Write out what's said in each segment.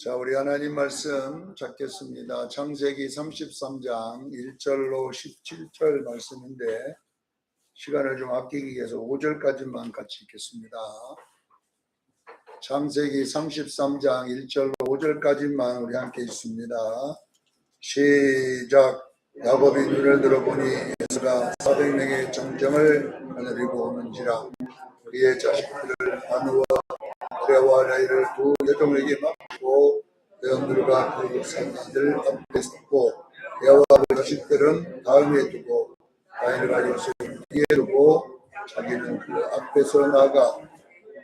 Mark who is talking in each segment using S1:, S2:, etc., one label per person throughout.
S1: 자, 우리 하나님 말씀 찾겠습니다. 창세기 33장 1절로 17절 말씀인데 시간을 좀 아끼기 위해서 5절까지만 같이 읽겠습니다. 창세기 33장 1절로 5절까지만 우리 함께 읽습니다. 시작. 야곱이 눈을 들어보니 에서가 400명의 정정을 거느리고 오는지라 그의 자식들을 나누어 레와 라이를 두 여종에게 맡고 여종들과 그 산지들 앞에 섰고 레와 그 자식들은 다음에 두고 라이가 요셉을 뒤에 두고 자기는 그 앞에서 나가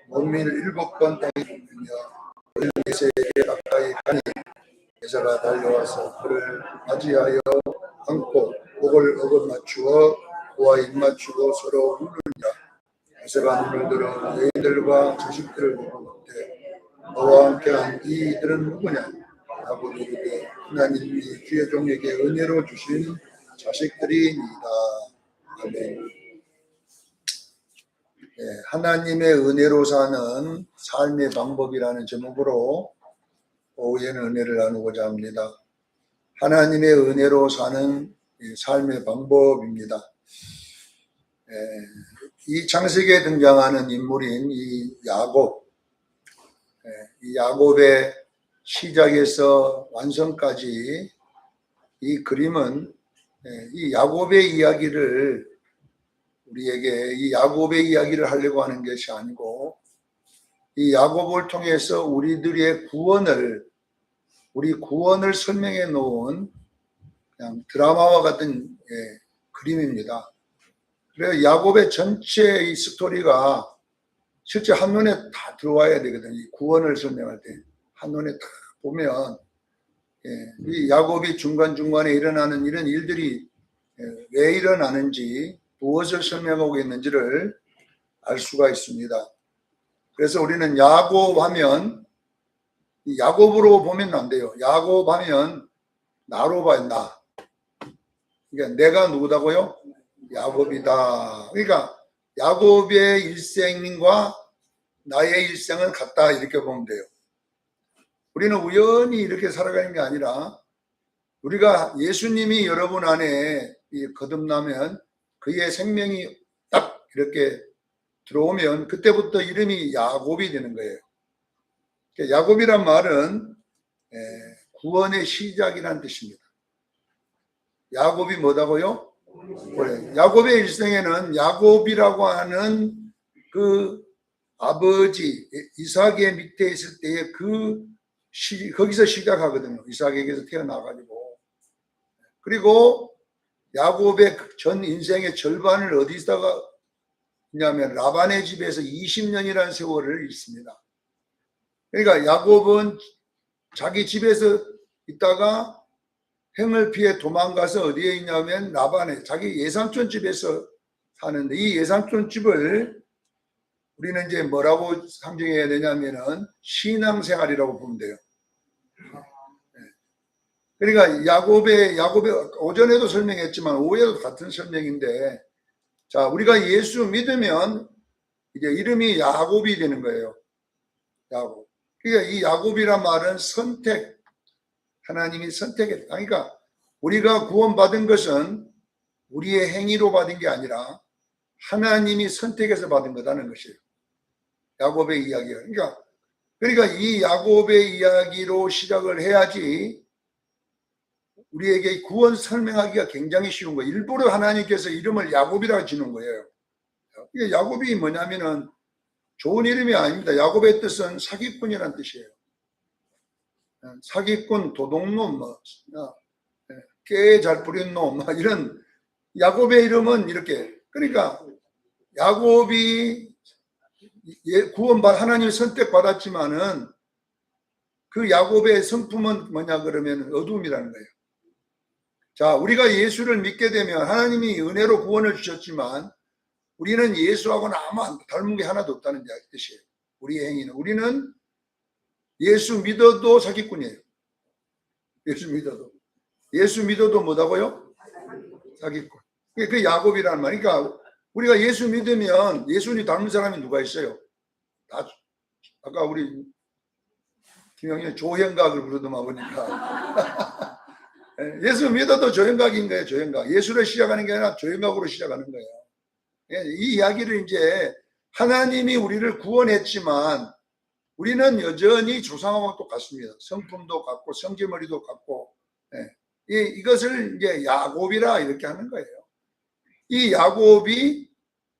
S1: 문민을 7번 땅에 굽히며 엘리세에게 가까이 가니 에서가 달려와서 그를 맞이하여 안고 목을 어긋맞추어 그와 입맞추고 서로 울느니라. 에서가 눈을 들어 너희들과 자식들을 보고 묻되 너와 함께한 이들은 누구냐 하고 이르되 하나님이 주의 종에게 은혜로 주신 자식들이니이다. 아멘. 네, 하나님의 은혜로 사는 삶의 방법이라는 제목으로 오후에는 은혜를 나누고자 합니다. 하나님의 은혜로 사는 삶의 방법입니다. 이 창세기에 등장하는 인물인 이 야곱, 이 야곱의 시작에서 완성까지 이 그림은 이 야곱의 이야기를 우리에게 이 야곱의 이야기를 하려고 하는 것이 아니고 이 야곱을 통해서 우리들의 우리 구원을 설명해 놓은 그냥 드라마와 같은 그림입니다. 그래서 야곱의 전체 이 스토리가 실제 한눈에 다 들어와야 되거든요. 이 구원을 설명할 때 한눈에 다 보면 이 야곱이 중간중간에 일어나는 이런 일들이 왜 일어나는지 무엇을 설명하고 있는지를 알 수가 있습니다. 그래서 우리는 야곱하면 야곱으로 보면 안 돼요. 야곱하면 나로 봐요. 나. 그러니까 내가 누구다고요? 야곱이다. 그러니까 야곱의 일생과 나의 일생은 같다 이렇게 보면 돼요. 우리는 우연히 이렇게 살아가는 게 아니라 우리가 예수님이 여러분 안에 거듭나면 그의 생명이 딱 이렇게 들어오면 그때부터 이름이 야곱이 되는 거예요. 야곱이란 말은 구원의 시작이라는 뜻입니다. 야곱이 뭐다고요? 그래. 야곱의 일생에는 야곱이라고 하는 그 아버지 이삭의 밑에 있을 때의 거기서 시작하거든요. 이삭에게서 태어나가지고. 그리고 야곱의 전 인생의 절반을 어디다가 있냐면 라반의 집에서 20년이라는 세월을 있습니다. 그러니까 야곱은 자기 집에서 있다가 행을 피해 도망가서 어디에 있냐면 라반에 자기 예삼촌 집에서 사는데 이 예삼촌 집을 우리는 이제 뭐라고 상징해야 되냐면은 신앙생활이라고 보면 돼요. 그러니까 야곱의 오전에도 설명했지만 오후에도 같은 설명인데 자 우리가 예수 믿으면 이제 이름이 야곱이 되는 거예요. 야곱. 그러니까 이 야곱이란 말은 선택. 하나님이 선택했다. 그러니까 우리가 구원받은 것은 우리의 행위로 받은 게 아니라 하나님이 선택해서 받은 거다는 것이에요. 야곱의 이야기가. 그러니까 이 야곱의 이야기로 시작을 해야지 우리에게 구원 설명하기가 굉장히 쉬운 거예요. 일부러 하나님께서 이름을 야곱이라고 지는 거예요. 이게 야곱이 뭐냐면은 좋은 이름이 아닙니다. 야곱의 뜻은 사기꾼이라는 뜻이에요. 사기꾼, 도둑놈, 깨 잘 부린 놈, 이런 야곱의 이름은 이렇게. 그러니까 야곱이 구원받 하나님 선택받았지만은 그 야곱의 성품은 뭐냐 그러면 어둠이라는 거예요. 자, 우리가 예수를 믿게 되면 하나님이 은혜로 구원을 주셨지만 우리는 예수하고는 아무 닮은 게 하나도 없다는 뜻이에요. 우리의 행위는. 우리는 예수 믿어도 사기꾼이에요. 예수 믿어도 뭐다고요? 사기꾼. 그게 야곱이라는 말. 그러니까 우리가 예수 믿으면 예수님 닮은 사람이 누가 있어요? 다 아까 우리 김영희 조형각을 부르더만 보니까. 예수 믿어도 조형각인 거예요. 조형각. 예수를 시작하는 게 아니라 조형각으로 시작하는 거예요. 이 이야기를 이제 하나님이 우리를 구원했지만 우리는 여전히 조상하고 똑같습니다. 성품도 같고 성질머리도 같고. 이것을 이제 야곱이라 이렇게 하는 거예요. 이 야곱이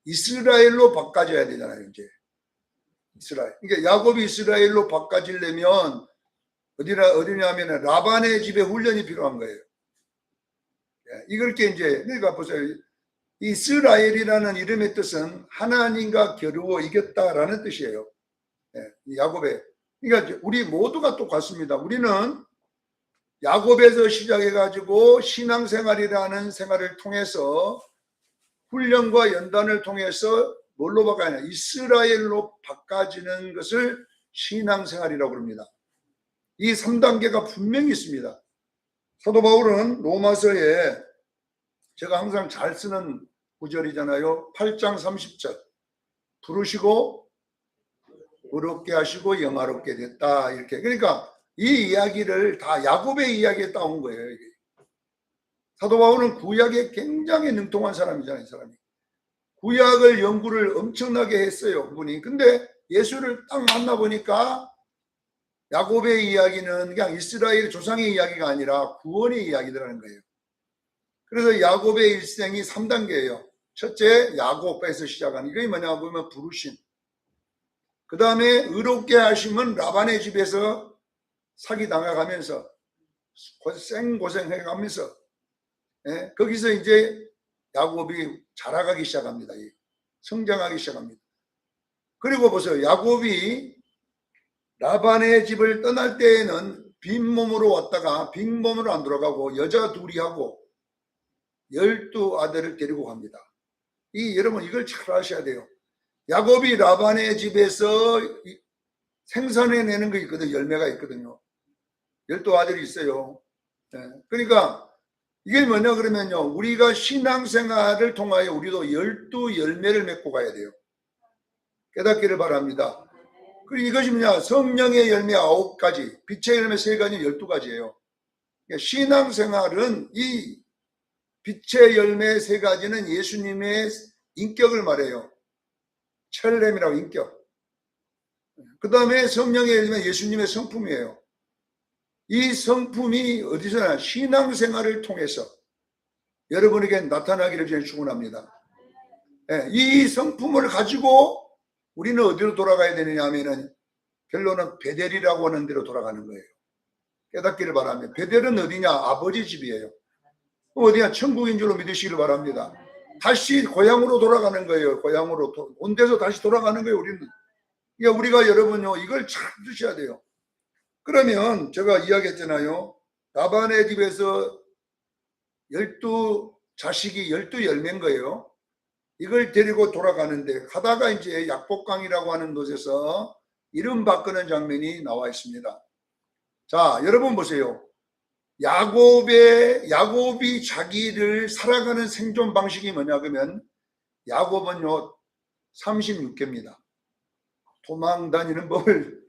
S1: 이스라엘로 바꿔져야 되잖아요. 이제 이스라엘. 그러니까 야곱이 이스라엘로 바꿔지려면 어디냐면 라반의 집에 훈련이 필요한 거예요. 이걸 이제 그러니까 보세요. 이스라엘이라는 이름의 뜻은 하나님과 겨루어 이겼다라는 뜻이에요. 야곱의. 그러니까 우리 모두가 똑같습니다. 우리는 야곱에서 시작해가지고 신앙생활이라는 생활을 통해서 훈련과 연단을 통해서 뭘로 바꿔야 하냐? 이스라엘로 바꿔지는 것을 신앙생활이라고 합니다. 이 3단계가 분명히 있습니다. 사도 바울은 로마서에 제가 항상 잘 쓰는 구절이잖아요. 8장 30절. 부르시고 의롭게 하시고 영화롭게 됐다. 이렇게. 그러니까 이 이야기를 다 야곱의 이야기에 따온 거예요. 이게. 사도 바울은 구약에 굉장히 능통한 사람이잖아요. 이 사람이. 구약을 연구를 엄청나게 했어요. 그분이. 근데 예수를 딱 만나보니까 야곱의 이야기는 그냥 이스라엘 조상의 이야기가 아니라 구원의 이야기라는 거예요. 그래서 야곱의 일생이 3단계예요. 첫째, 야곱에서 시작하는 이게 뭐냐 보면 부르심. 그 다음에 의롭게 하심은 라반의 집에서 사기 당해가면서 생고생해가면서 거기서 이제 야곱이 자라가기 시작합니다. 성장하기 시작합니다. 그리고 보세요. 야곱이 라반의 집을 떠날 때에는 빈몸으로 왔다가 빈몸으로 안 돌아가고 여자 둘이 하고 12아들을 데리고 갑니다. 여러분 이걸 잘 아셔야 돼요. 야곱이 라반의 집에서 생산해내는 거 있거든요. 열매가 있거든요. 12아들이 있어요. 그러니까 이게 뭐냐 그러면요. 우리가 신앙생활을 통하여 우리도 12열매를 맺고 가야 돼요. 깨닫기를 바랍니다. 그리고 이것이 뭐냐? 성령의 열매 9가지, 빛의 열매 3가지, 12가지예요. 그러니까 신앙생활은 이 빛의 열매 3가지는 예수님의 인격을 말해요. 첼렘이라고 인격. 그 다음에 성령의 열매 예수님의 성품이에요. 이 성품이 어디서 나요? 신앙생활을 통해서 여러분에게 나타나기를 저는 축원합니다. 이 성품을 가지고 우리는 어디로 돌아가야 되느냐 하면은 결론은 베델이라고 하는 데로 돌아가는 거예요. 깨닫기를 바랍니다. 베델은 어디냐? 아버지 집이에요. 어디냐? 천국인 줄로 믿으시기를 바랍니다. 다시 고향으로 돌아가는 거예요. 고향으로 온 데서 다시 돌아가는 거예요. 우리는. 그러니까 우리가 여러분요 이걸 잘 드셔야 돼요. 그러면 제가 이야기했잖아요. 라반의 집에서 12자식이 12열매인 거예요. 이걸 데리고 돌아가는데 가다가 이제 약복강이라고 하는 곳에서 이름 바꾸는 장면이 나와 있습니다. 자, 여러분 보세요. 야곱이 자기를 살아가는 생존 방식이 뭐냐 그러면 야곱은요 36개입니다. 도망 다니는 법을.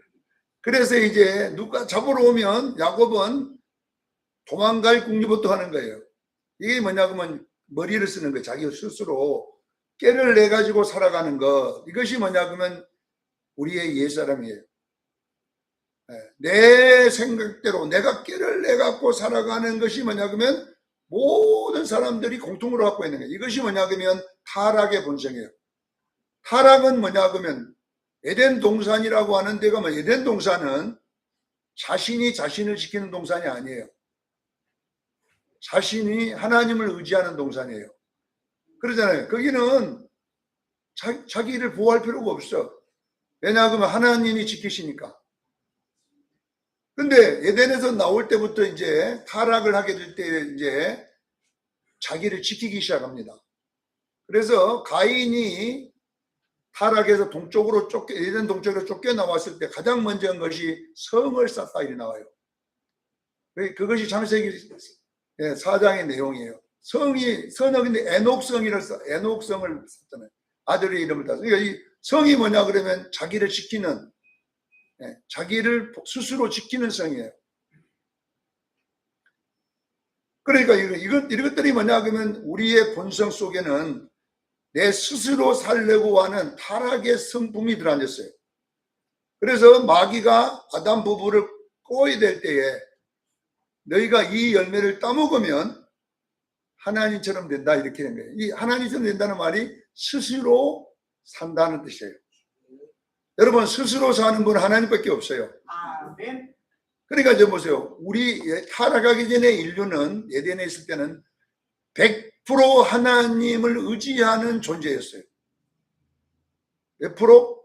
S1: 그래서 이제 누가 잡으러 오면 야곱은 도망갈 궁리부터 하는 거예요. 이게 뭐냐 그러면 머리를 쓰는 거예요. 자기 스스로 깨를 내 가지고 살아가는 것. 이것이 뭐냐 그러면 우리의 옛사람이에요. 내 생각대로 내가 깨를 내 갖고 살아가는 것이 뭐냐 그러면 모든 사람들이 공통으로 갖고 있는 거예요. 이것이 뭐냐 그러면 타락의 본성이에요. 타락은 뭐냐 그러면 에덴 동산이라고 하는 데가 뭐 에덴 동산은 자신이 자신을 지키는 동산이 아니에요. 자신이 하나님을 의지하는 동산이에요. 그러잖아요. 거기는 자기를 보호할 필요가 없어. 왜냐하면 하나님이 지키시니까. 근데 에덴에서 나올 때부터 이제 타락을 하게 될 때 이제 자기를 지키기 시작합니다. 그래서 가인이 타락해서 동쪽으로 에덴 동쪽으로 쫓겨나왔을 때 가장 먼저 한 것이 성을 쌓다 이렇게 나와요. 그것이 창세기 4장의 내용이에요. 성은 근데 에녹성을 썼잖아요. 아들의 이름을 따서. 그러니까 이 성이 뭐냐 그러면 자기를 지키는 자기를 스스로 지키는 성이에요. 그러니까 이것들이 뭐냐 그러면 우리의 본성 속에는 내 스스로 살려고 하는 타락의 성품이 들어앉았어요. 그래서 마귀가 아담 부부를 꼬이 될 때에 너희가 이 열매를 따먹으면 하나님처럼 된다 이렇게 된 거예요. 이 하나님처럼 된다는 말이 스스로 산다는 뜻이에요. 여러분 스스로 사는 분은 하나님밖에 없어요. 아멘. 그러니까 이제 보세요. 우리 타락하기 전에 인류는 에덴에 있을 때는 100% 하나님을 의지하는 존재였어요. 몇 프로?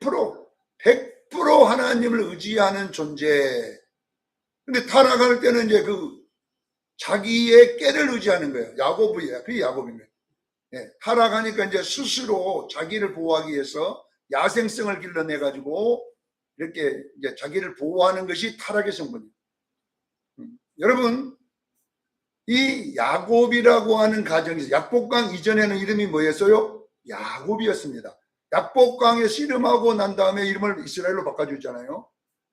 S1: 100%. 100% 하나님을 의지하는 존재. 근데 타락할 때는 이제 자기의 깨를 의지하는 거예요. 야곱이에요. 그게 야곱입니다. 타락하니까 이제 스스로 자기를 보호하기 위해서 야생성을 길러내가지고 이렇게 이제 자기를 보호하는 것이 타락의 성분이에요. 여러분, 이 야곱이라고 하는 가정에서 약복강 이전에는 이름이 뭐였어요? 야곱이었습니다. 약복강에 씨름하고 난 다음에 이름을 이스라엘로 바꿔주잖아요.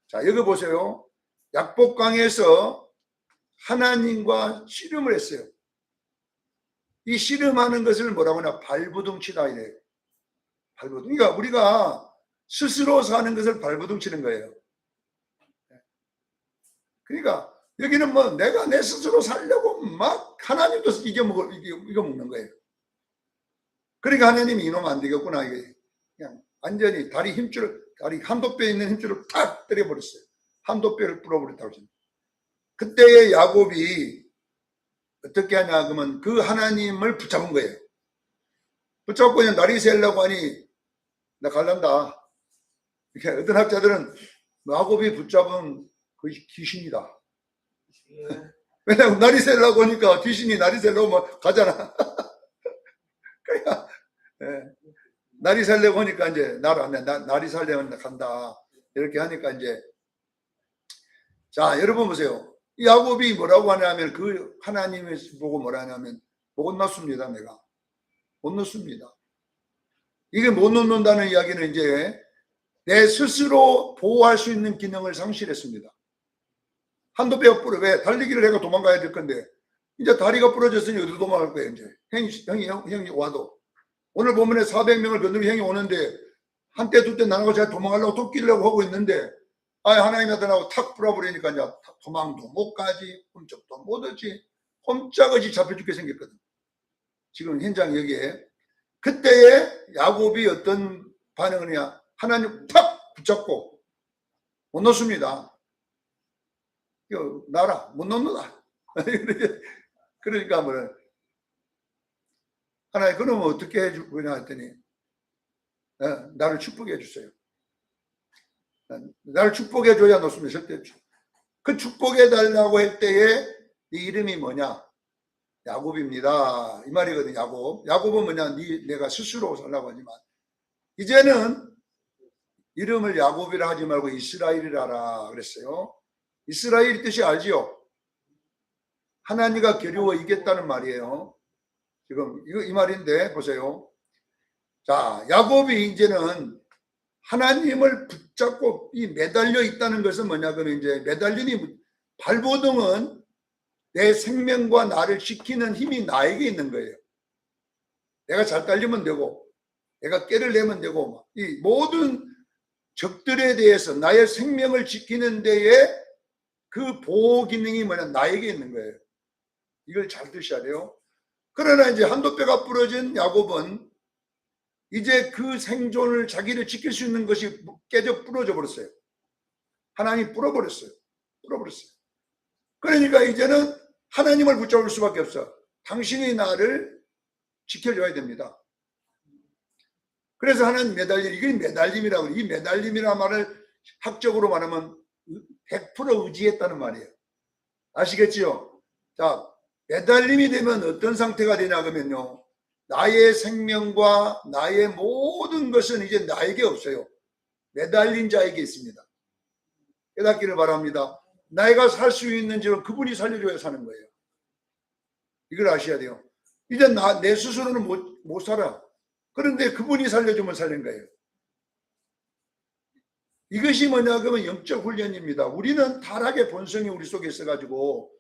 S1: 자, 여기 보세요. 약복강에서 하나님과 씨름을 했어요. 이 씨름하는 것을 뭐라고 하나? 발부둥치다 이래요. 발부둥. 그러니까 우리가 스스로 사는 것을 발부둥치는 거예요. 그러니까 여기는 뭐 내가 내 스스로 살려고 막 하나님도 이겨먹는 거예요. 그러니까 하나님이 이놈 안 되겠구나. 이게 그냥 완전히 다리 한도뼈에 있는 힘줄을 탁 때려버렸어요. 한도뼈를 부러버렸다고 합니다. 그때의 야곱이 어떻게 하냐 그러면 그 하나님을 붙잡은 거예요. 붙잡고 그냥 날이 새려고 하니 나 갈란다. 이렇게 어떤 학자들은 야곱이 붙잡은 그 귀신이다. 왜냐면 날이 새려고 하니까 귀신이 날이 새려고 하면 가잖아. 그러니까 날이 새려고 하니까 이제 날이 새려고 간다. 이렇게 하니까 이제 자 여러분 보세요. 야곱이 뭐라고 하냐면 그 하나님을 보고 뭐라 하냐면 못 넣습니다. 내가 못 넣습니다. 이게 못 넣는다는 이야기는 이제 내 스스로 보호할 수 있는 기능을 상실했습니다. 한도뼈가 부러 왜 달리기를 해가 도망가야 될 건데 이제 다리가 부러졌으니 어디로 도망갈 거예요. 이제 형이 와도 오늘 보면에 400명을 건너면 형이 오는데 한때 두 때 나가고 제가 도망가려고 토끼려고 하고 있는데 하나님 나타나고 탁 풀어버리니까 이제 도망도 못 가지 꼼짝도 못 하지 꼼짝없이 잡혀 죽게 생겼거든. 지금 현장 여기에 그때에 야곱이 어떤 반응을 하냐 하나님 탁 붙잡고 못 놓습니다. 나라 못 놓는다. 그러니까 뭐래 하나님 그러면 어떻게 해줄 거냐 했더니 나를 축복해 주세요. 나를 축복해 줘야 놓습니다. 절대 그 축복해 달라고 할 때에 네 이름이 뭐냐? 야곱입니다. 이 말이거든. 야곱은 뭐냐? 내가 스스로 살라고 하지만 이제는 이름을 야곱이라 하지 말고 이스라엘이라 하라 그랬어요. 이스라엘 뜻이 알지요? 하나님과 겨루어 이겼다는 말이에요. 지금 이 말인데 보세요. 자, 야곱이 이제는 하나님을 붙잡고 이 매달려 있다는 것은 뭐냐 그러면 이제 매달림이 발버둥은 내 생명과 나를 지키는 힘이 나에게 있는 거예요. 내가 잘 달리면 되고 내가 깨를 내면 되고 이 모든 적들에 대해서 나의 생명을 지키는 데에 그 보호 기능이 뭐냐 나에게 있는 거예요. 이걸 잘 드셔야 돼요. 그러나 이제 한도뼈가 부러진 야곱은 이제 그 생존을 자기를 지킬 수 있는 것이 깨져 부러져 버렸어요. 하나님이 부러버렸어요. 그러니까 이제는 하나님을 붙잡을 수밖에 없어. 당신이 나를 지켜줘야 됩니다. 그래서 하나님 이게 매달림이라고 이 매달림이라는 말을 학적으로 말하면 100% 의지했다는 말이에요. 아시겠지요? 자, 매달림이 되면 어떤 상태가 되냐 그러면요. 나의 생명과 나의 모든 것은 이제 나에게 없어요. 매달린 자에게 있습니다. 깨닫기를 바랍니다. 내가 살 수 있는 지는 그분이 살려줘야 사는 거예요. 이걸 아셔야 돼요. 이제 내 스스로는 못 살아. 그런데 그분이 살려주면 살린 거예요. 이것이 뭐냐 그러면 영적 훈련입니다. 우리는 타락의 본성이 우리 속에 있어가지고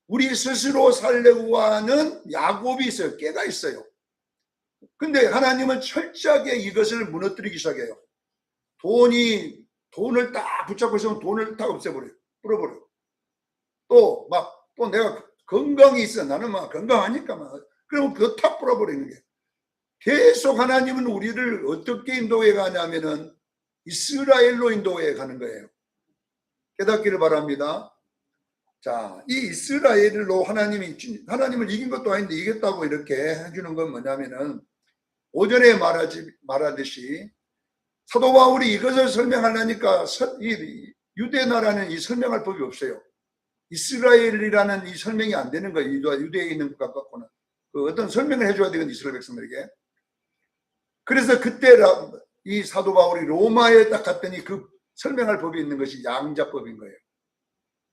S1: 우리 스스로 살려고 하는 야곱이 있어요. 깨가 있어요. 근데 하나님은 철저하게 이것을 무너뜨리기 시작해요. 돈을 딱 붙잡고 있으면 돈을 딱 없애버려요. 풀어버려요. 또 내가 건강이 있어. 나는 막 건강하니까 그러면 그거 탁 풀어버리는 게. 계속 하나님은 우리를 어떻게 인도해 가냐면은 이스라엘로 인도해 가는 거예요. 깨닫기를 바랍니다. 자, 이 이스라엘로 하나님을 이긴 것도 아닌데 이겼다고 이렇게 해주는 건 뭐냐면은 오전에 말하듯이 사도 바울이 이것을 설명하려니까 이 유대 나라는 이 설명할 법이 없어요. 이스라엘이라는 이 설명이 안 되는 거예요. 유대에 있는 것 갖고는 그 어떤 설명을 해줘야 되거든요. 이스라엘 백성들에게. 그래서 그때 이 사도 바울이 로마에 딱 갔더니 그 설명할 법이 있는 것이 양자법인 거예요.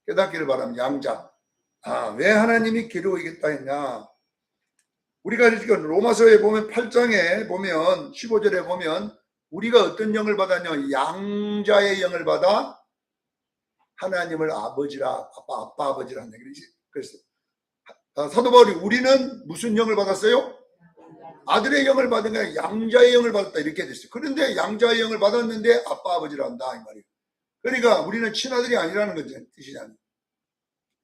S1: 깨닫기를 바랍니다. 양자. 왜 하나님이 기르이겠다 했냐. 우리가 지금 로마서에 보면 8장에 보면 15절에 보면 우리가 어떤 영을 받았냐. 양자의 영을 받아 하나님을 아버지라 아빠 아버지라 하는 얘기지. 그래서 사도 바울이 우리는 무슨 영을 받았어요? 아들의 영을 받은 게 아니라 양자의 영을 받았다 이렇게 됐어요. 그런데 양자의 영을 받았는데 아빠 아버지라 한다 이 말이에요. 그러니까 우리는 친아들이 아니라는 거죠. 뜻이잖아요.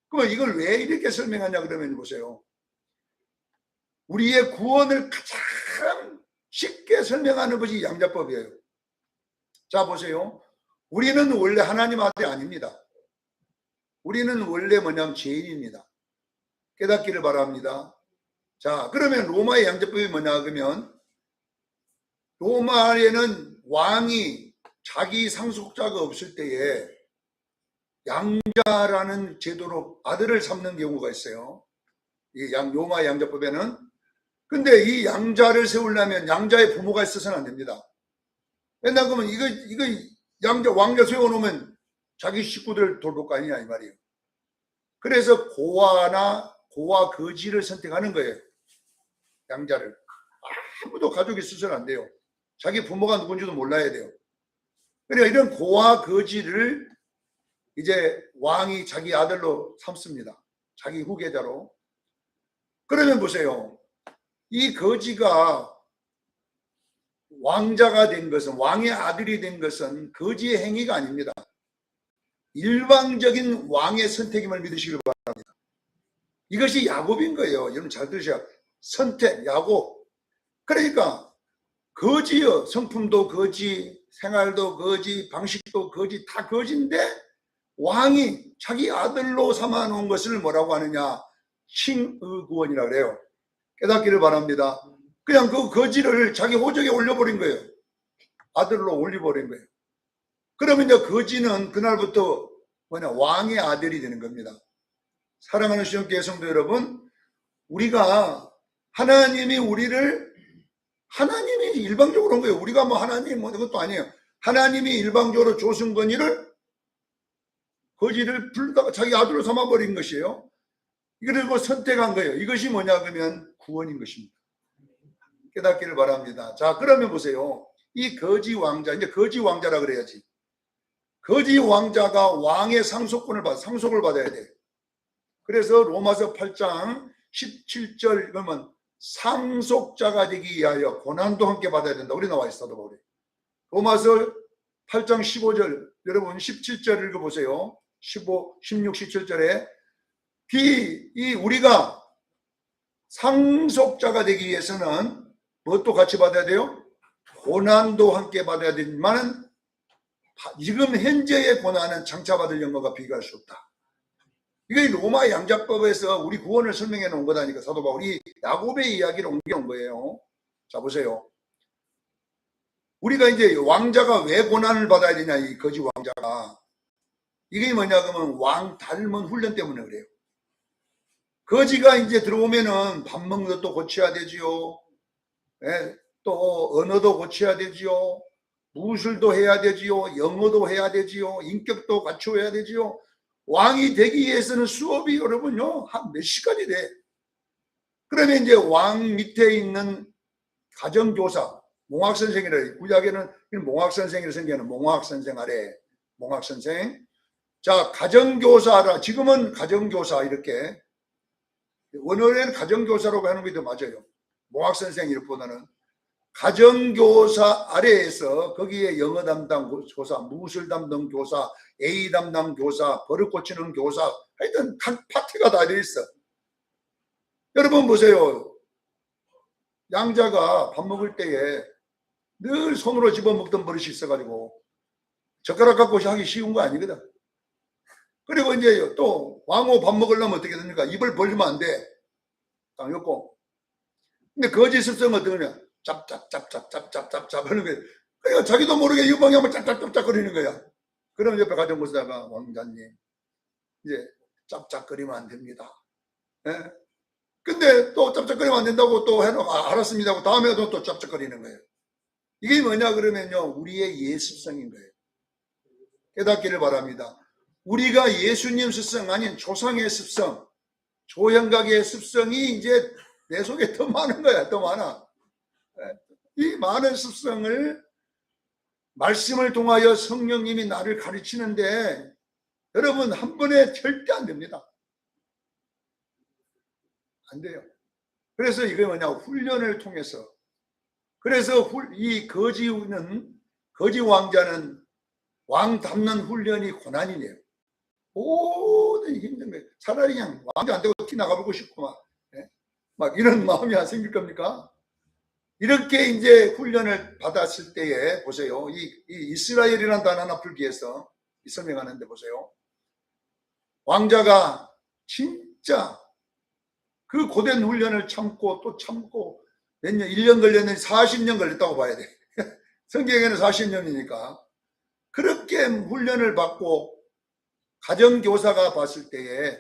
S1: 그러면 이걸 왜 이렇게 설명하냐 그러면 보세요. 우리의 구원을 가장 쉽게 설명하는 것이 양자법이에요. 자 보세요. 우리는 원래 하나님 아들이 아닙니다. 우리는 원래 뭐냐면 죄인입니다. 깨닫기를 바랍니다. 자 그러면 로마의 양자법이 뭐냐 그러면 로마에는 왕이 자기 상속자가 없을 때에 양자라는 제도로 아들을 삼는 경우가 있어요. 이 로마 양자법에는. 근데 이 양자를 세우려면 양자의 부모가 있어서는 안 됩니다. 맨날 그러면 이거 왕자 세워놓으면 자기 식구들 돌볼 거 아니냐 이 말이에요. 그래서 고와 거지를 선택하는 거예요. 양자를. 아무도 가족이 있어서는 안 돼요. 자기 부모가 누군지도 몰라야 돼요. 그러니까 이런 고와 거지를 이제 왕이 자기 아들로 삼습니다. 자기 후계자로. 그러면 보세요. 이 거지가 왕자가 된 것은 왕의 아들이 된 것은 거지의 행위가 아닙니다. 일방적인 왕의 선택임을 믿으시길 바랍니다. 이것이 야곱인 거예요. 여러분 잘 들으셔야 선택, 야곱. 그러니까 거지요. 성품도 거지, 생활도 거지, 방식도 거지, 다 거지인데 왕이 자기 아들로 삼아 놓은 것을 뭐라고 하느냐. 칭의 구원이라고 그래요. 깨닫기를 바랍니다. 그냥 그 거지를 자기 호적에 올려버린 거예요. 아들로 올려버린 거예요. 그러면 이제 거지는 그날부터 왕의 아들이 되는 겁니다. 사랑하는 시험교회 성도 여러분, 우리가 하나님이 일방적으로 한 거예요. 우리가 하나님 그것도 아니에요. 하나님이 일방적으로 조승건이를 거지를 불다가 자기 아들로 삼아버린 것이에요. 그리고 선택한 거예요. 이것이 뭐냐 그러면 구원인 것입니다. 깨닫기를 바랍니다. 자 그러면 보세요. 이 거지 왕자, 이제 거지 왕자라 그래야지. 거지 왕자가 왕의 상속을 받아야 돼. 그래서 로마서 8장 17절 그러면 상속자가 되기 위하여 고난도 함께 받아야 된다. 우리 나와 있어도 바울이. 로마서 8장 15절 여러분 17절 읽어보세요. 16, 17절에 우리가 상속자가 되기 위해서는 무엇도 같이 받아야 돼요? 고난도 함께 받아야 되지만 지금 현재의 고난은 장차 받을 영광과 비교할 수 없다. 이게 로마 양자법에서 우리 구원을 설명해 놓은 거다니까 사도 바울이 야곱의 이야기를 옮겨온 거예요. 자 보세요. 우리가 이제 왕자가 왜 고난을 받아야 되냐 이 거지 왕자가. 이게 뭐냐 그러면 왕 닮은 훈련 때문에 그래요. 거지가 이제 들어오면은 밥 먹는 것도 고쳐야 되지요. 또 언어도 고쳐야 되지요. 무술도 해야 되지요. 영어도 해야 되지요. 인격도 갖춰야 되지요. 왕이 되기 위해서는 수업이 여러분요 한 몇 시간이 돼. 그러면 이제 왕 밑에 있는 가정교사 몽학선생이래. 구약에는 몽학선생이라 생겨는 몽학선생 아래. 몽학선생. 자, 가정교사라. 지금은 가정교사 이렇게. 원어에는 가정교사라고 하는 게 더 맞아요. 몽학선생 이렇보다는. 가정교사 아래에서 거기에 영어 담당 교사, 무술 담당 교사, A 담당 교사, 버릇 고치는 교사, 하여튼 각 파트가 다 되어 있어. 여러분 보세요. 양자가 밥 먹을 때에 늘 손으로 집어먹던 버릇이 있어가지고 젓가락 갖고 하기 쉬운 거 아니거든. 그리고 이제 또 왕호 밥 먹으려면 어떻게 됩니까? 입을 벌리면 안 돼. 딱 엮고. 근데 거짓 습성은 어떤 거냐? 짭짭짭짭짭짭짭짭 하는 거야. 그러니까 자기도 모르게 이 방향을 짭짭짭짭 거리는 거야. 그럼 옆에 가정교사가 왕자님 이제 짭짭거리면 안 됩니다. 예? 근데 또 짭짭거리면 안 된다고 또 해놓고 알았습니다 하고 다음에도 또 짭짭거리는 거예요. 이게 뭐냐 그러면요 우리의 예습성인 거예요. 깨닫기를 바랍니다. 우리가 예수님 습성 아닌 조상의 습성, 조형각의 습성이 이제 내 속에 더 많은 거야. 더 많아. 이 많은 습성을 말씀을 통하여 성령님이 나를 가르치는데 여러분 한 번에 절대 안 됩니다. 안 돼요. 그래서 이게 뭐냐 훈련을 통해서 그래서 이 거지 왕자는 왕 닮는 훈련이 고난이네요. 모든 힘든 거예요. 차라리 그냥 왕자 안 되고 티 나가보고 싶고 막 이런 마음이 안 생길 겁니까? 이렇게 이제 훈련을 받았을 때에 보세요. 이 이스라엘이라는 단어 하나 풀기 위해서 설명하는데 보세요. 왕자가 진짜 그 고된 훈련을 참고 또 참고 몇 년, 1년 걸렸는지 40년 걸렸다고 봐야 돼. 성경에는 40년이니까. 그렇게 훈련을 받고 가정교사가 봤을 때에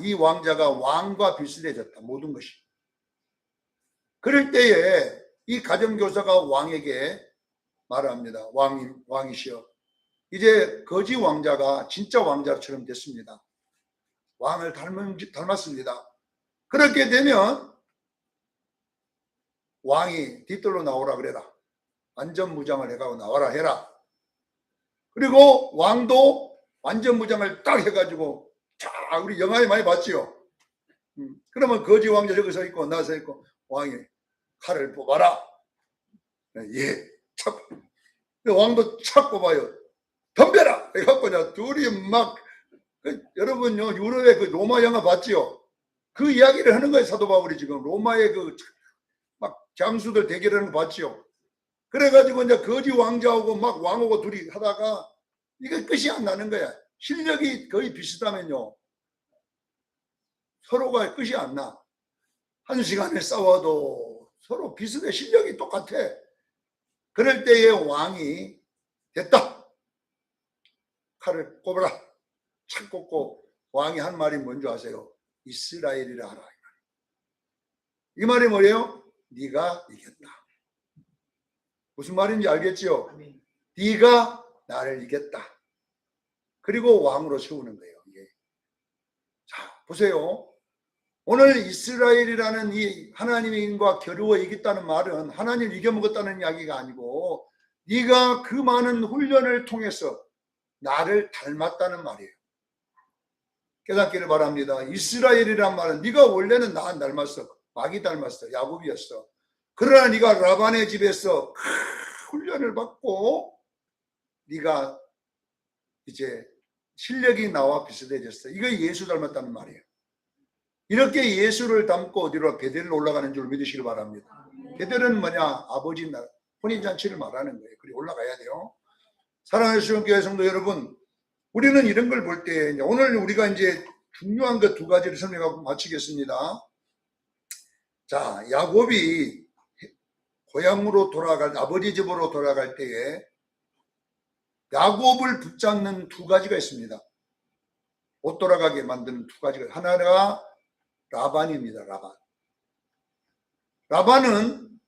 S1: 이 왕자가 왕과 비슷해졌다. 모든 것이. 그럴 때에 이 가정교사가 왕에게 말합니다. 왕이시여. 이제 거지 왕자가 진짜 왕자처럼 됐습니다. 왕을 닮았습니다. 그렇게 되면 왕이 뒤뜰로 나오라 그래라. 완전무장을 해가고 나와라 해라. 그리고 왕도 완전무장을 딱 해가지고 자 우리 영화에 많이 봤지요. 그러면 거지 왕자 저기 서 있고 나 서 있고 왕이 칼을 뽑아라. 예, 착. 왕도 착 뽑아요. 덤벼라. 해갖고 둘이 막 여러분요 유럽의 그 로마 영화 봤지요? 그 이야기를 하는 거예요. 사도 바울이 지금 로마의 그 막 장수들 대결하는 거 봤지요? 그래가지고 이제 거지 왕자하고 막 왕하고 둘이 하다가 이게 끝이 안 나는 거야. 실력이 거의 비슷하면요 서로가 끝이 안 나. 1시간에 싸워도 서로 비슷해. 실력이 똑같아. 그럴 때에 왕이 됐다. 칼을 꼽아라. 착 꼽고 왕이 한 말이 뭔지 아세요? 이스라엘이라 하라. 이 말이 뭐예요? 네가 이겼다. 무슨 말인지 알겠지요? 네가 나를 이겼다. 그리고 왕으로 세우는 거예요. 이게. 자, 보세요. 오늘 이스라엘이라는 이 하나님과 겨루어 이겼다는 말은 하나님 이겨먹었다는 이야기가 아니고 네가 그 많은 훈련을 통해서 나를 닮았다는 말이에요. 깨닫기를 바랍니다. 이스라엘이란 말은 네가 원래는 나 닮았어. 마귀 닮았어. 야곱이었어. 그러나 네가 라반의 집에서 훈련을 받고 네가 이제 실력이 나와 비슷해졌어. 이거 예수 닮았다는 말이에요. 이렇게 예수를 닮고 어디로 베델을 올라가는 줄 믿으시길 바랍니다. 베델은 뭐냐? 아버지 나라 혼인잔치를 말하는 거예요. 그리 올라가야 돼요. 사랑하는 수영교회 성도 여러분, 우리는 이런 걸 볼 때 오늘 우리가 이제 중요한 것 2가지를 설명하고 마치겠습니다. 자, 야곱이 고향으로 돌아갈 아버지 집으로 돌아갈 때에 야곱을 붙잡는 2가지가 있습니다. 못 돌아가게 만드는 2가지가. 하나가 라반입니다. 라반은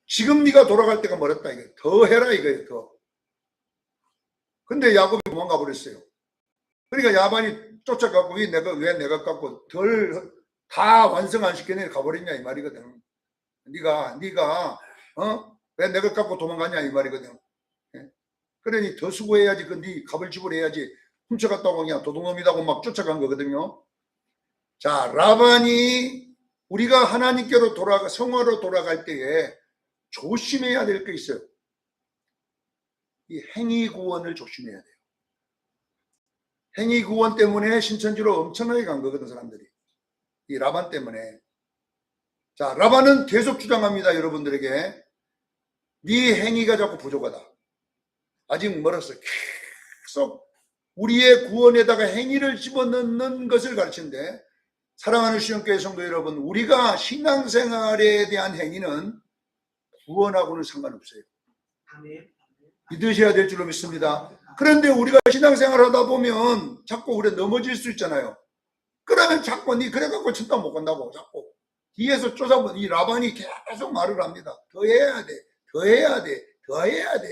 S1: 지금 네가 돌아갈 때가 멀었다 이거예요. 더 해라 이거예요. 더. 근데 야곱이 도망가 버렸어요. 그러니까 야반이 쫓아가고 왜 내가 갖고 다 완성 안 시켜내 가버렸냐 이 말이거든. 네가 왜 내가 갖고 도망가냐 이 말이거든. 예? 그러니 더 수고해야지. 네 값을 지불해야지. 훔쳐갔다고 그냥 도둑놈이라고 막 쫓아간 거거든요. 자, 라반이 우리가 하나님께로 성화로 돌아갈 때에 조심해야 될 게 있어요. 이 행위 구원을 조심해야 돼요. 행위 구원 때문에 신천지로 엄청나게 간 거거든, 사람들이. 이 라반 때문에. 자, 라반은 계속 주장합니다, 여러분들에게. 네 행위가 자꾸 부족하다. 아직 멀었어. 계속 우리의 구원에다가 행위를 집어넣는 것을 가르치는데, 사랑하는 시온교회 성도 여러분, 우리가 신앙생활에 대한 행위는 구원하고는 상관없어요. 믿으셔야 될 줄로 믿습니다. 그런데 우리가 신앙생활 하다 보면 자꾸 우리 넘어질 수 있잖아요. 그러면 자꾸 니 그래갖고 천당 못 간다고 자꾸 뒤에서 쫓아보는 이 라반이 계속 말을 합니다. 더 해야 돼, 더 해야 돼, 더 해야 돼,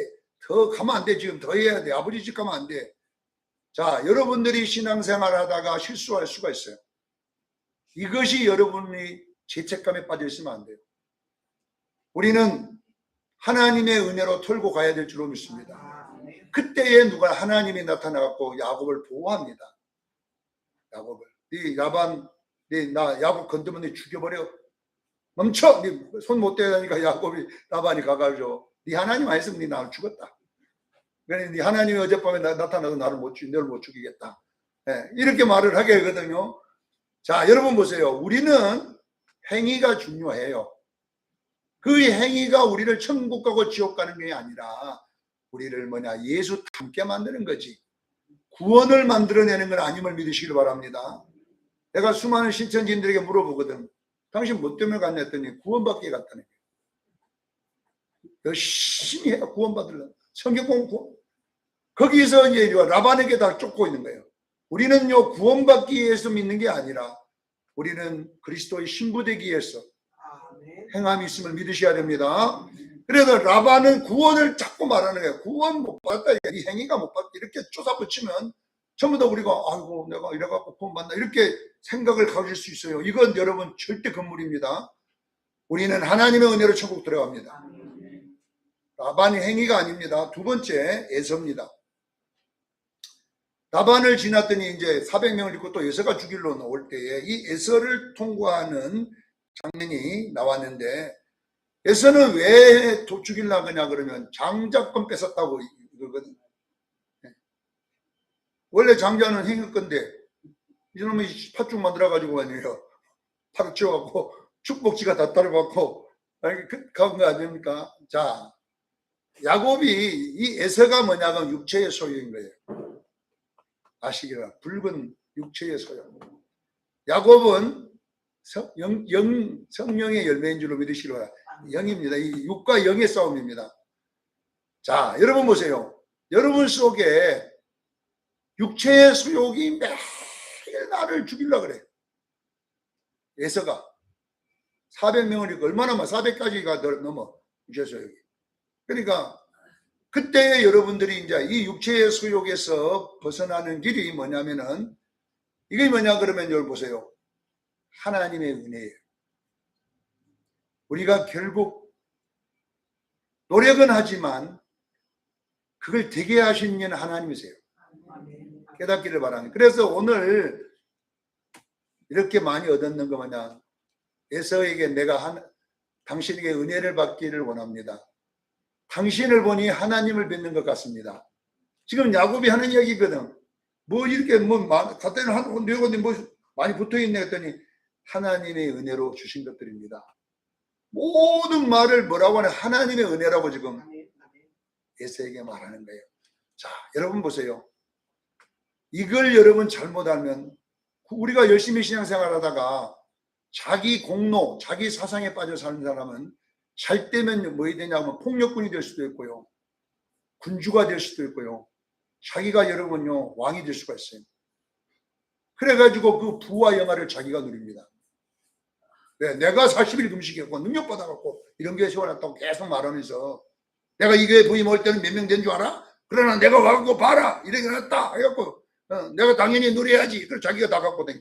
S1: 더 가면 안 돼. 지금 더 해야 돼. 아버지 집 가면 안 돼. 자, 여러분들이 신앙생활 하다가 실수할 수가 있어요. 이것이 여러분이 죄책감에 빠져 있으면 안 돼요. 우리는 하나님의 은혜로 털고 가야 될 줄로 믿습니다. 그때에 누가 하나님이 나타나갖고 야곱을 보호합니다. 야곱을. 네 라반, 나 야곱 건드면 네 죽여버려. 멈춰. 네 손 못 대다니까 야곱이 라반이 가가지고 네 하나님 아니었으면 네 나를 죽었다. 그러니 네 하나님이 어젯밤에 나타나서 너를 못 죽이겠다. 네, 이렇게 말을 하게 하거든요. 자, 여러분 보세요. 우리는 행위가 중요해요. 그 행위가 우리를 천국 가고 지옥 가는 게 아니라 우리를 예수 닮게 만드는 거지. 구원을 만들어내는 건 아님을 믿으시길 바랍니다. 내가 수많은 신천지인들에게 물어보거든. 당신 뭐 때문에 갔냐 했더니 구원받기에 갔다는 거예요. 열심히 해야 구원받으려고. 성경 공부. 거기서 이제 라반에게 다 쫓고 있는 거예요. 우리는요, 구원받기 위해서 믿는 게 아니라 우리는 그리스도의 신부되기 위해서 행함이 있음을 믿으셔야 됩니다. 그래서 라반은 구원을 자꾸 말하는 거예요. 구원 못 받았다. 이 행위가 못 받다. 이렇게 쫓아붙이면 전부 다 우리가 아이고 내가 이래갖고 구원 받나 이렇게 생각을 가질 수 있어요. 이건 여러분 절대 건물입니다. 우리는 하나님의 은혜로 천국 들어갑니다. 라반이 행위가 아닙니다. 두 번째 에서입니다. 라반을 지났더니 이제 400명을 잃고 또 에서가 죽일로 나올 때에 이 에서를 통과하는 장면이 나왔는데 에서는 왜 죽이려고 하냐 그러면 장자권 뺏었다고 이러거든요. 원래 장자는 행위 건데 이놈이 팥죽 만들어가지고 아니에요. 팔을 치워갖고 축복지가 다 따라받고 그런 거 아닙니까? 자, 야곱이 이 에서가 뭐냐면 육체의 소유인 거예요. 아시기라 붉은 육체의 소유. 야곱은 성령의 열매인 줄로 믿으시라. 영입니다. 이 육과 영의 싸움입니다. 자, 여러분 보세요. 여러분 속에 육체의 수욕이 매일 나를 죽이려고 그래. 에서가 400명을 얼마나 400까지가 넘어 육체의 수욕이. 그러니까 그때 여러분들이 이제 이 육체의 수욕에서 벗어나는 길이 뭐냐면은 이게 뭐냐 그러면 여러분 보세요. 하나님의 은혜예요. 우리가 결국 노력은 하지만 그걸 되게 하신 이는 하나님이세요. 깨닫기를 바랍니다. 그래서 오늘 이렇게 많이 얻었는 거 뭐냐. 에서에게 내가 당신에게 은혜를 받기를 원합니다. 당신을 보니 하나님을 뵙는 것 같습니다. 지금 야곱이 하는 이야기거든. 뭐 이렇게 갖다는 한 네고님 뭐 많이 붙어 있네 했더니 하나님의 은혜로 주신 것들입니다. 모든 말을 뭐라고 하냐 하나님의 은혜라고 지금 에서에게 말하는 거예요. 자, 여러분 보세요. 이걸 여러분 잘못 알면 우리가 열심히 신앙생활 하다가 자기 공로, 자기 사상에 빠져 사는 사람은 잘 때면 뭐 되냐면 폭력군이 될 수도 있고요. 군주가 될 수도 있고요. 자기가 여러분요 왕이 될 수가 있어요. 그래가지고 그 부와 영화를 자기가 누립니다. 네, 내가 40일 금식했고 능력받아갖고 이런 게 세워놨다고 계속 말하면서 내가 이게 부임 올 때는 몇 명 된 줄 알아? 그러나 내가 와갖고 봐라 이렇게 해놨다 해갖고 내가 당연히 누려야지. 그래서 자기가 다 갖고 다녀.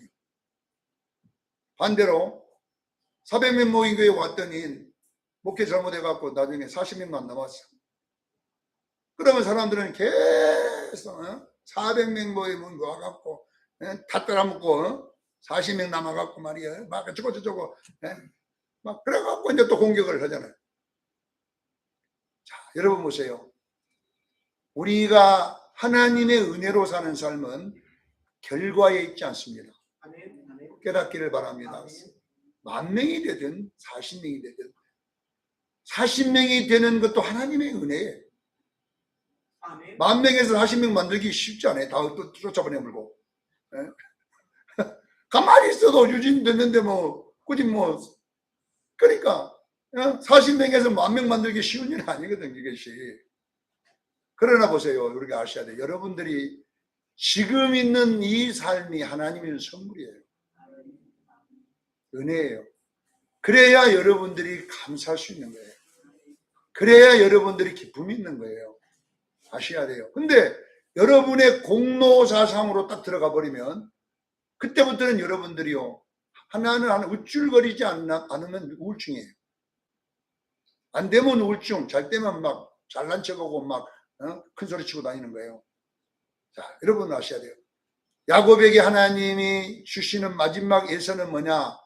S1: 반대로 400명 모인 교회에 왔더니 목회 잘못해갖고 나중에 40명만 남았어. 그러면 사람들은 계속 400명 모이면 와갖고 다 따라먹고 40명 남아갖고 말이야 막 저거 막 그래갖고 이제 또 공격을 하잖아요. 자, 여러분 보세요. 우리가 하나님의 은혜로 사는 삶은 결과에 있지 않습니다. 깨닫기를 바랍니다. 10,000명이 되든 40명이 되든 40명이 되는 것도 하나님의 은혜예요. 10,000명에서 40명 만들기 쉽지 않아요. 다 또 쫓아보내물고. 가만히 있어도 유진 됐는데 뭐 굳이 뭐 그러니까 40명에서 10,000명 만들기 쉬운 일 아니거든 이것이. 그러나 보세요. 우리가 아셔야 돼요. 여러분들이 지금 있는 이 삶이 하나님의 선물이에요. 은혜예요. 그래야 여러분들이 감사할 수 있는 거예요. 그래야 여러분들이 기쁨이 있는 거예요. 아셔야 돼요. 근데 여러분의 공로사상으로 딱 들어가 버리면 그때부터는 여러분들이요 하나는 우쭐거리지 않으면 우울증이에요. 안 되면 우울증, 잘 되면 막 잘난 척하고 막 큰 소리 치고 다니는 거예요. 자, 여러분 아셔야 돼요. 야곱에게 하나님이 주시는 마지막 예서는 뭐냐?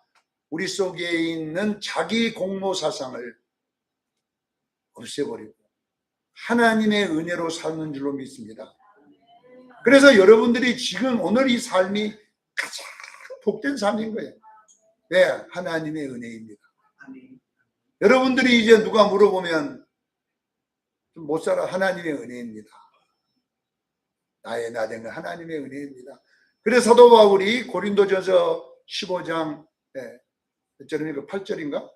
S1: 우리 속에 있는 자기 공로사상을 없애버리고 하나님의 은혜로 사는 줄로 믿습니다. 그래서 여러분들이 지금 오늘 이 삶이 가장 복된 삶인 거예요. 왜? 하나님의 은혜입니다. 여러분들이 이제 누가 물어보면 좀 못 살아. 하나님의 은혜입니다. 나의 나 된 건 하나님의 은혜입니다. 그래서 사도 바울이 고린도전서 15장 몇 절입니까? 8절인가?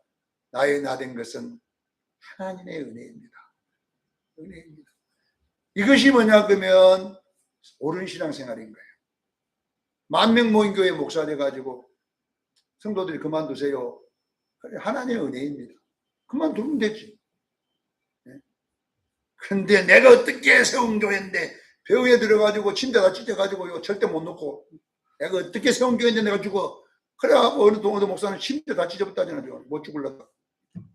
S1: 나의 나 된 것은 하나님의 은혜입니다. 은혜입니다. 이것이 뭐냐 그러면 옳은 신앙생활인 거예요. 10,000명 모인 교회 목사 돼가지고 성도들이 그만두세요. 그래, 하나님의 은혜입니다. 그만두면 되지. 근데 내가 어떻게 세운 교회인데 병에 들어가지고 침대가 찢어가지고 절대 못 놓고 내가 어떻게 세운 교회인데 내가 죽어. 그래갖고 어느 동호도 목사는 침대 다 찢어졌다잖아요. 못 죽을라다.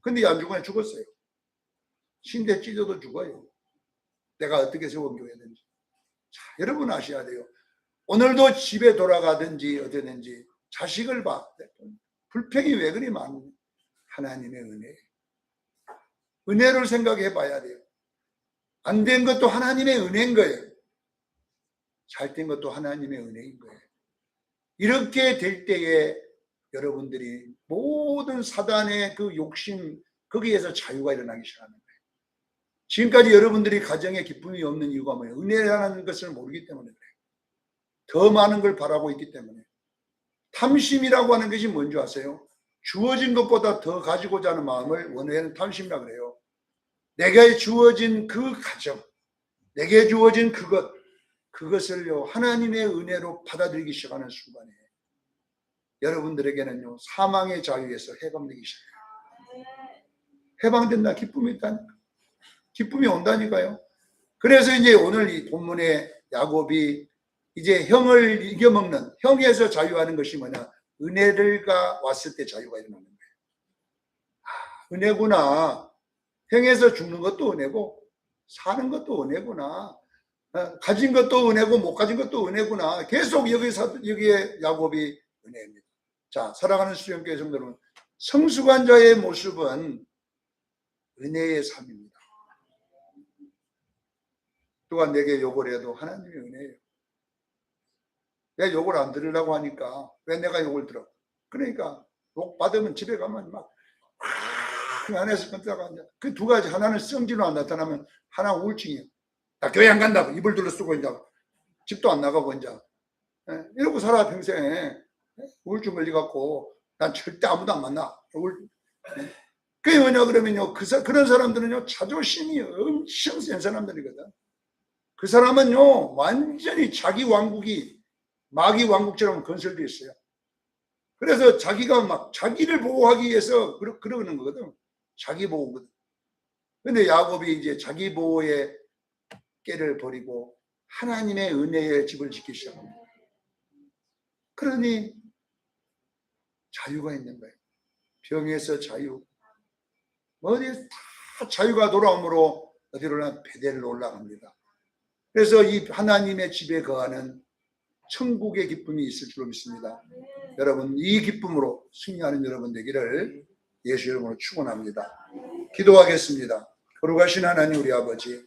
S1: 근데 안 죽으면 죽었어요. 침대 찢어도 죽어요. 내가 어떻게 세운 교회인지. 자, 여러분 아셔야 돼요. 오늘도 집에 돌아가든지 어디든지 자식을 봐. 불평이 왜 그리 많은 하나님의 은혜. 은혜를 생각해 봐야 돼요. 안 된 것도 하나님의 은혜인 거예요. 잘 된 것도 하나님의 은혜인 거예요. 이렇게 될 때에 여러분들이 모든 사단의 그 욕심 거기에서 자유가 일어나기 시작하는 거예요. 지금까지 여러분들이 가정에 기쁨이 없는 이유가 뭐예요? 은혜라는 것을 모르기 때문에 그래요. 더 많은 걸 바라고 있기 때문에. 탐심이라고 하는 것이 뭔지 아세요? 주어진 것보다 더 가지고자 하는 마음을 원어에는 탐심이라고 그래요. 내게 주어진 그 가정, 내게 주어진 그것을요 하나님의 은혜로 받아들이기 시작하는 순간에 여러분들에게는요 사망의 자유에서 해방되기 시작해요. 해방된다. 기쁨이 있다니까. 기쁨이 온다니까요. 그래서 이제 오늘 이 본문에 야곱이 이제 형을 이겨먹는, 형에서 자유하는 것이 뭐냐? 은혜가 왔을 때 자유가 일어나는 거예요. 아, 은혜구나. 형에서 죽는 것도 은혜고 사는 것도 은혜구나. 가진 것도 은혜고 못 가진 것도 은혜구나. 계속 여기에 야곱이 은혜입니다. 자, 사랑하는 수련교회 성도 여러분, 성숙한 자의 모습은 은혜의 삶입니다. 누가 내게 욕을 해도 하나님의 은혜예요. 왜 욕을 안 들으려고 하니까 왜 내가 욕을 들어? 그러니까 욕 받으면 집에 가면 막 안에서 끊다가 그 두 가지, 하나는 성질로 안 나타나면 하나 우울증이에요. 나 교회 안 간다고 이불 둘러쓰고 이제 집도 안 나가고 이제 이러고 살아 평생. 우울증 걸려갖고 난 절대 아무도 안 만나. 그게 뭐냐 그러면요 그런 사람들은요 자존심이 엄청 센 사람들이거든. 그 사람은요 완전히 자기 왕국이 마귀 왕국처럼 건설되어 있어요. 그래서 자기가 막 자기를 보호하기 위해서 그러는 거거든. 자기 보호거든. 근데 야곱이 이제 자기 보호의 깨를 버리고 하나님의 은혜의 집을 짓기 시작합니다. 그러니 자유가 있는 거예요. 병에서 자유, 어디 다 자유가 돌아오므로 어디로나 베델로 올라갑니다. 그래서 이 하나님의 집에 거하는 천국의 기쁨이 있을 줄로 믿습니다. 여러분, 이 기쁨으로 승리하는 여러분 되기를 예수 이름으로 축원합니다. 기도하겠습니다. 거룩하신 하나님 우리 아버지,